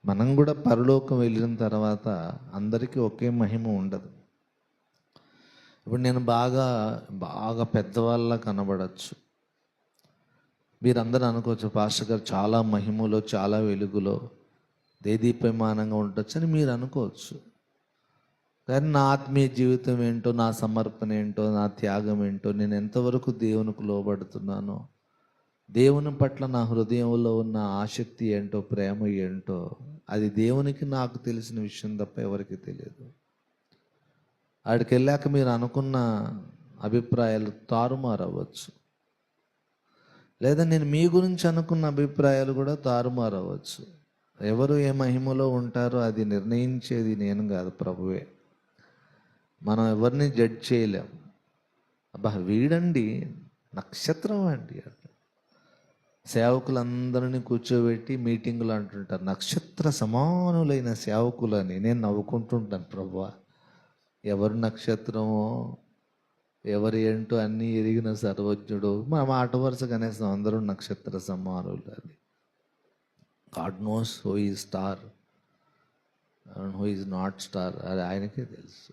మనం కూడా పరలోకం వెళ్ళిన తర్వాత అందరికీ ఒకే మహిమ ఉండదు. ఇప్పుడు నేను బాగా బాగా పెద్దవాళ్ళ కనబడచ్చు. మీరందరూ అనుకోవచ్చు, పాస్టర్ గారు చాలా మహిమలో, చాలా వెలుగులో, దేదీప్యమానంగా ఉండొచ్చు అని మీరు అనుకోవచ్చు. కానీ నా ఆత్మీయ జీవితం ఏంటో, నా సమర్పణ ఏంటో, నా త్యాగం ఏంటో, నేను ఎంతవరకు దేవునికి లోబడుతున్నానో, దేవుని పట్ల నా హృదయంలో ఉన్న ఆసక్తి ఏంటో, ప్రేమ ఏంటో, అది దేవునికి నాకు తెలిసిన విషయం తప్ప ఎవరికి తెలియదు. ఆడికి వెళ్ళాక మీరు అనుకున్న అభిప్రాయాలు తారుమారు అవ్వచ్చు, లేదా నేను మీ గురించి అనుకున్న అభిప్రాయాలు కూడా తారుమారు అవ్వచ్చు. ఎవరు ఏ మహిమలో ఉంటారో అది నిర్ణయించేది నేను కాదు, ప్రభువే. మనం ఎవరిని జడ్జ్ చేయలేం. అబ్బా వీడండి నక్షత్రం అండి అట్లా సేవకులందరినీ కూర్చోబెట్టి మీటింగులు అంటుంటారు, నక్షత్ర సమానులైన సేవకులని. నేను నవ్వుకుంటుంటాను, ప్రభువా ఎవరు నక్షత్రమో ఎవరు ఏంటో అన్నీ ఎరిగిన సర్వజ్ఞుడు. మా మాట వరుస కనీసం అందరూ నక్షత్ర సమానులు. అది God knows who is star and who is not star, అది ఆయనకే తెలుసు.